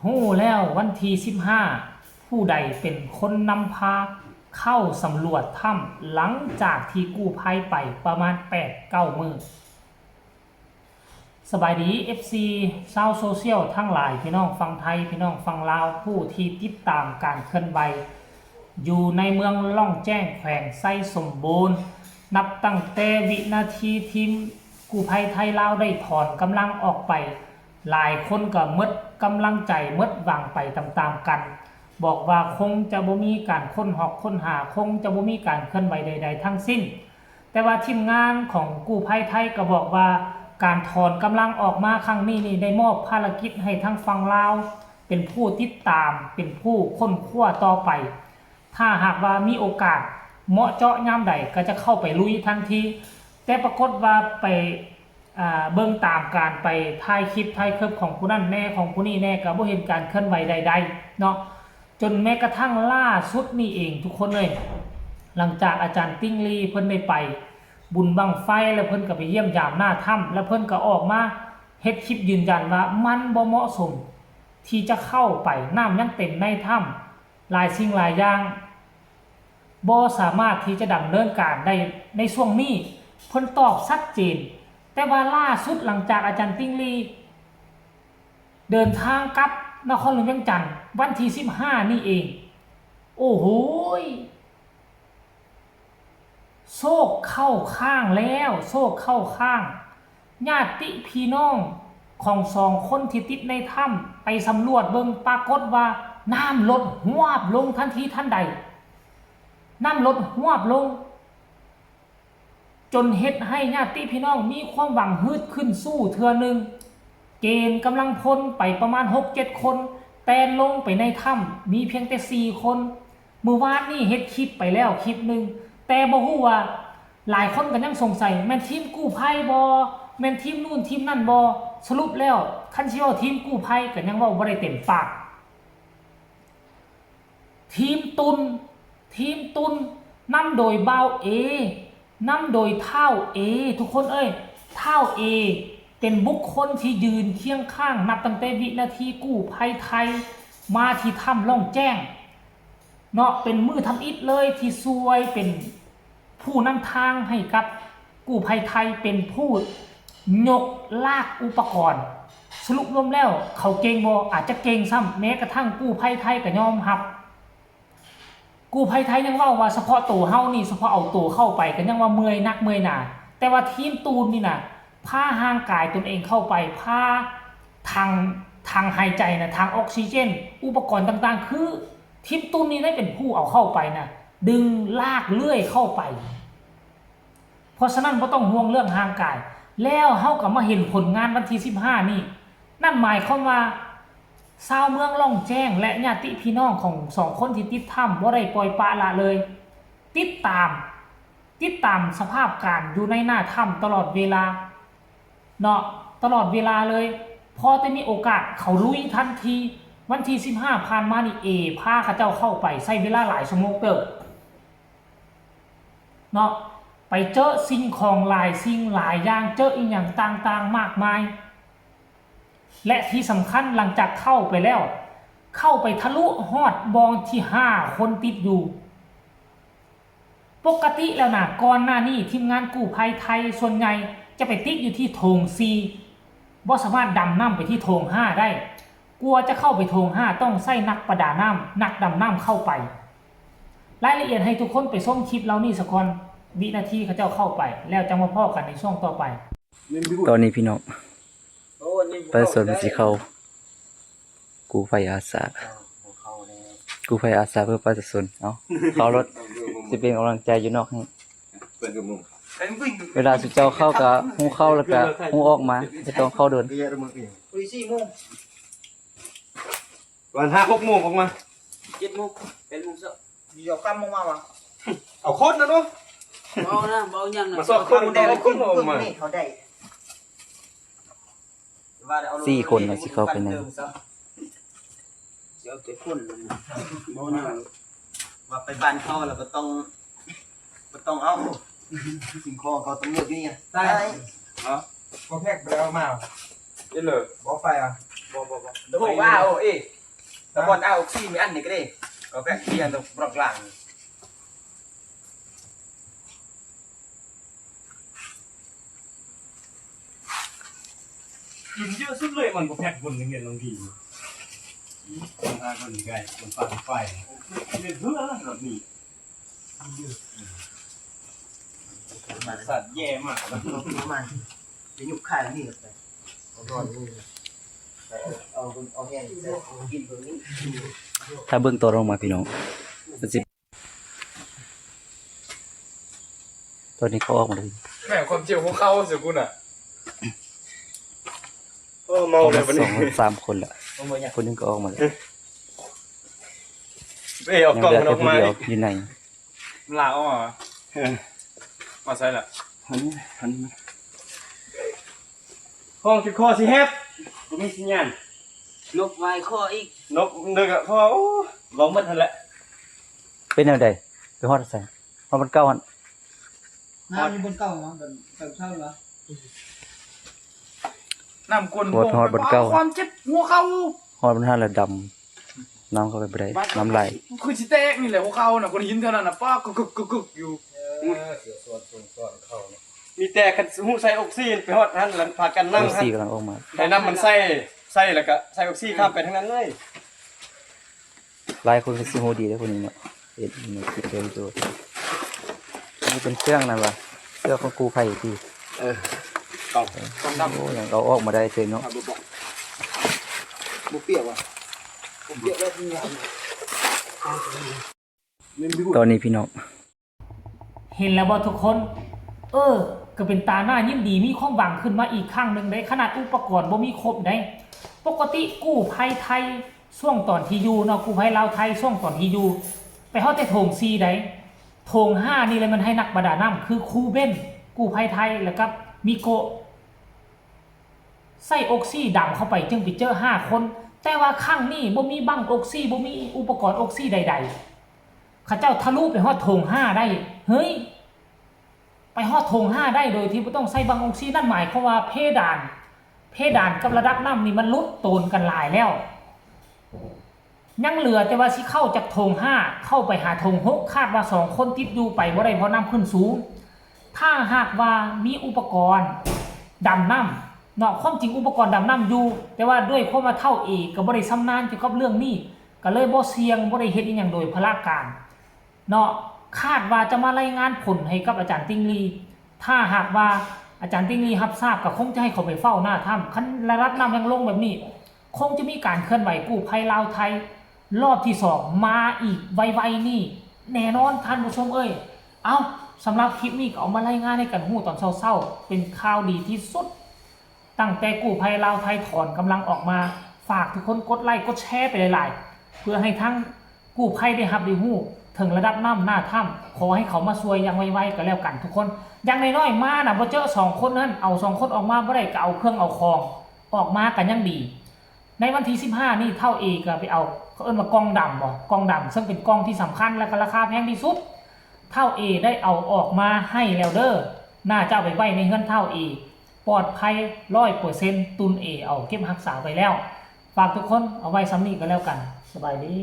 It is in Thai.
ฮู้แล้ววันที่15ผู้ใดเป็นคนนำพาเข้าสำรวจถ้ำหลังจากที่กู้ภัยไปประมาณ 8-9 มื้อสบายดี FC ชาวโซเชียลทั้งหลายพี่น้องฟังไทยพี่น้องฟังลาวผู้ที่ติดตามการเคลื่อนไหวอยู่ในเมืองล่องแจ้งแขวงไส้สมบูรณ์นับตั้งแต่วินาทีทีมกู้ภัยไทยลาวได้ถอนกำลังออกไปหลายคนก็หมดกำลังใจหมดหวังไปตามๆกันบอกว่าคงจะบ่มีการค้นหาคงจะบ่มีการเคลื่อนไหวใดๆทั้งสิ้นแต่ว่าทีมงานของกู้ภัยไทยก็บอกว่าการถอนกำลังออกมาครั้งนี้นี่ได้มอบภารกิจให้ทั้งฝั่งลาวเป็นผู้ติดตามเป็นผู้ค้นคว้าต่อไปถ้าหากว่ามีโอกาสเหมาะเจาะยามใดก็จะเข้าไปลุยทันทีแต่ปรากฏว่าไปเบิ่งตามการไปถ่ายคลิปถ่ายคลิปของผู้นั้นแน่ของผู้นี้แน่ก็บ่เห็นการเคลื่อนไหวใดๆเนาะจนแม้กระทั่งล่าสุดนี่เองทุกคนเลยหลังจากอาจารย์ติ้งลีเพิ่นได้ไปบุญบังไฟแล้วเพิ่นก็ไปเยี่ยมยามหน้าถ้ำแล้วเพิ่นก็ออกมาเฮ็ดคลิปยืนยันว่ามันบ่เหมาะสมที่จะเข้าไปน้ำยังเต็มในถ้ำหลายสิ่งหลายอย่างบ่สามารถที่จะดำเนินการได้ในช่วงนี้เพิ่นตอบชัดเจนแต่ว่าล่าสุดหลังจากอาจารย์ติ้งลีเดินทางกลับนครหลวงเวียงจันทร์วันที่15นี่เองโอ้โหโชคเข้าข้างแล้วโชคเข้าข้างญาติพี่น้องของ2 คนที่ติดในถ้ำไปสำรวจเบิ่งปรากฏว่าน้ำลดหวบลงทันทีทันใดน้ำลดหวบลงจนเฮ็ดให้ญาติพี่น้องมีความหวังฮึดขึ้นสู้เทื่อนึงเกณฑ์กำลังพลไปประมาณ 6-7 คนแต่ลงไปในถ้ำมีเพียงแต่4 คนเมื่อวานนี้เฮ็ดคลิปไปแล้วคลิปนึงแต่บ่ฮู้ว่าหลายคนก็ยังสงสัยแม่นทีมกู้ภัยบ่แม่นทีมนู่นทีมนั่นบ่สรุปแล้วคันสิว่าทีมกู้ภัยก็ยังเว้าบ่ได้เต็มปากทีมตุนนำโดยบ่าวเอนำโดยเท่าเอทุกคนเท่าเอเป็นบุคคลที่ยืนเคียงข้างนับตั้งแต่วินาทีกู้ภัยไทยมาที่ถ้ำล่องแจ้งเนาะเป็นมือทำอิฐเลยที่ซวยเป็นผู้นำทางให้กับกู้ภัยไทยเป็นผู้ยกลากอุปกรณ์สรุปรวมแล้วเขาเก่งบ่อาจจะเก่งซ้ำแม้กระทั่งกู้ภัยไทยก็ยอมรับกู้ภัยไทยยังว่าเฉพาะตัวเฮานี่เฉพาะเอาตัวเข้าไปก็ยังว่าเมื่อยนักเมื่อยหนาแต่ว่าทีมตูนนี่น่ะพาห่างกายตนเองเข้าไปพาทางหายใจนะทางออกซิเจนอุปกรณ์ต่างๆคือทีมตูนนี่ได้เป็นผู้เอาเข้าไปนะดึงลากเลื่อยเข้าไปเพราะฉะนั้นบ่ต้องห่วงเรื่องห่างกายแล้วเฮาก็มาเห็นผลงานวันที่15นี่นั่นหมายความว่าชาวเมืองล่องแจ้งและญาติพี่น้องของ2 คนที่ติดถ้ำบ่ได้ปล่อยปละละเลยติดตามสภาพการอยู่ในหน้าถ้ำตลอดเวลาเนาะตลอดเวลาเลยพอจะมีโอกาสเขาลุยทันทีวันที่15ผ่านมานี่พาเขาเจ้าเข้าไปใช้เวลาหลายชั่วโมงเติบเนาะไปเจอสิ่งของหลายสิ่งหลายอย่างเจออีกอย่างต่างๆมากมายและที่สำคัญหลังจากเข้าไปแล้วเข้าไปทะลุฮอดบองที่5 คนติดอยู่ปกติแล้วนะก่อนหน้านี้ทีมงานกู้ภัยไทยส่วนใหญ่จะไปติดอยู่ที่โถง4บ่สามารถดำน้ำไปที่โถง5ได้กลัวจะเข้าไปโถง5ต้องใส่นักประดาน้ำนักดำน้ำเข้าไปรายละเอียดให้ทุกคนไปชมคลิปเรานี่สักก่อนวินาทีเขาเจ้าเข้าไปแล้วจะมาพบกันในช่วงต่อไปตอนนี้พี่น้องประชาชนสิเข้ากู้ภัยอาสาเพื่อประชาชนเอาเข้ารถสิเป็นกำลังใจอยู่นอกให้เวลาสุเจ้าเข้าก็ฮู้เข้าแล้วก็ฮู้ออกมาไม่ต้องเข้าเดินวัน5-6 โมงออกมา7 โมง8 โมงเช้าอยู่ค่ำมาวะเอาโคตรนะเนาะเบานะเบายังนะมาสอบคนได้คนออกมาเขาได้4 คนน่ะสิเข้าไปในเดี๋ยวไปพ่นเบานะว่าไปบ้านเขาแล้วก็ต้องเอาสิ่งของเขาต้องเลือกนี่ไงได้เหรอพอแพ็กไปแล้วมาเยอะเลยบอกไฟอ่ะ โอ้ว้าวเอ๊ะตะบอนเอาออกซิมีอันนี้ก็ได้ก็แบคทีเรียตรงปลอกหลัง กินเยอะสุดเลยมันก็แพ็คบนเงินลงดีคนทางคนไกลคนฟังไฟเดือดเพื่อแบบนี้สัตว์แย่มาก มันจะยุบข่ายนี่ไปเอาก่อนนี่เอาแห้งกินตรงนี้ ถ้าเบื้องตัวลงมาพี่น้องมันสิตอนนี้เขาออกมาเลย แม่ความเจียวของเขาเสียคุณอ่ะเมา ออก เล มาย วัน ส นี้ องสามคนละคนหนึงก็ออกมาเลย เอ้ยเอา ยัง กล่อง เหลือ มันอ แค่ อก คน มา เดียวอยู่ใน ลาออกมาใส่ละห้องสิคอสิแฮปกูมีสัญญาณ ลบไว้ข้ออีก นกเด็กอ่ะพอลองมันทันแหละ เป็นแนวใดไปฮอดใส่ฮอดมันเก้าหัน น้ำอยู่บนเก่าเนาะแบบเช่าเหรอ น้ำก้น ฮอดบนเก้า ความเจ็บหัวเขา ฮอดมันห้าแล้วดำน้ำเข้าไปบ่ได้น้ำไหล คือสิแตกนี่แหละหัวเขาน่ะคนหินเท่านั้นน่ะป้ากึกอยู่มีแต่คันหูใส่ออกซิเจนไปฮอดหันแล้วพากันนั่ง โอ หัน ซี่กำลังออกมา ให้น้ำมันใส่แล้วก็ใส่ออกซิเจนข้ามไปทั้งนั้นเลย หลายคนก็สิโหดีได้คนนี้เนาะเอ็ดในคลิปเดิมตัวนี่เป็นเครื่องนั่นว่ะเครื่องของกูภัยที่ กล่องดำ โอ้ยังเอาออกมาได้เต็มเนาะ บุเปียกว่ะบุเปียกแล้วที่งาน ตอนนี้พี่น้อง เห็นแล้วบ่ทุกคน ก็เป็นตาหน้ายิ้มดีมีความหวังขึ้นมาอีกครั้งหนึ่งได้ขนาดอุปกรณ์บ่มีครบได้ปกติกู้ภัยไทยช่วงตอนที่อยู่เนาะกู้ภัยลาวไทยช่วงตอนที่อยู่ไปเฮาแต่โถง4ได้โถง5นี่เลยมันให้นักประดาน้ำคือครูเบ้นกู้ภัยไทยแล้วก็มิโกะใส่ออกซิดำเข้าไปจึงไปเจอ5คนแต่ว่าครั้งนี้บ่มีบังออกซิบ่มีอุปกรณ์ออกซิใดๆเขาเจ้าทะลุไปฮอดโถง5ได้เฮ้ยไปฮอดโถง5ได้โดยที่บ่ต้องใส่บังออกซินั่นหมายความว่าเพดานกับระดับน้ำนี่มันลดโตนกันหลายแล้วยังเหลือแต่ว่าสิเข้าจากโถง5เข้าไปหาโถง6คาดว่า2คนติดอยู่ไปบ่ได้เพราะน้ำขึ้นสูงถ้าหากว่ามีอุปกรณ์ดำน้ำเนาะความจริงอุปกรณ์ดำน้ำอยู่แต่ว่าด้วยความว่าเท่าเอกก็บ่ได้ชำนาญเกี่ยวกับเรื่องนี้ก็เลยบ่เสี่ยงบ่ได้เฮ็ดอีหยังโดยพละการเนาะคาดว่าจะมารายงานผลให้กับอาจารย์ติงลีถ้าหากว่าอาจารย์ติงลีรับทราบก็คงจะให้เขาไปเฝ้าหน้าถ้ำคันระดับน้ำยังลงแบบนี้คงจะมีการเคลื่อนไหวกู้ภัยลาวไทยรอบที่2มาอีกไวๆนี่แน่นอนท่านผู้ชมเอ้ยเอาสำหรับคลิปนี้ก็เอามารายงานให้กันฮู้ตอนเช้าๆเป็นข่าวดีที่สุดตั้งแต่กู้ภัยลาวไทยถอนกำลังออกมาฝากทุกคนกดไลค์กดแชร์ไปหลายๆเพื่อให้ทั้งกู้ภัยได้รับได้ฮู้ถึงระดับน้ำหน้าถ้ำขอให้เขามาช่วยอย่างไวๆก็แล้วกันทุกคนอย่างน้อยๆมาน่ะบ่เจอ2คนนั้นเอา2คนออกมาบ่ได้ก็เอาเครื่องเอาของออกมากันยังดีในวันที่15นี่เท่าเอก็ไปเอาเขาเอิ้นว่ากองดำบ่กองดำซึ่งเป็นกองที่สำคัญและก็ราคาแพงที่สุดเท่าเอได้เอาออกมาให้แล้วเด้อน่าจะเอาไปไว้ในเงินเท่าเอปลอดภัย 100% ตุนเอเอาเก็บรักษาไปแล้วฝากทุกคนเอาไว้ซ้ำนี้ก็แล้วกันสบายดี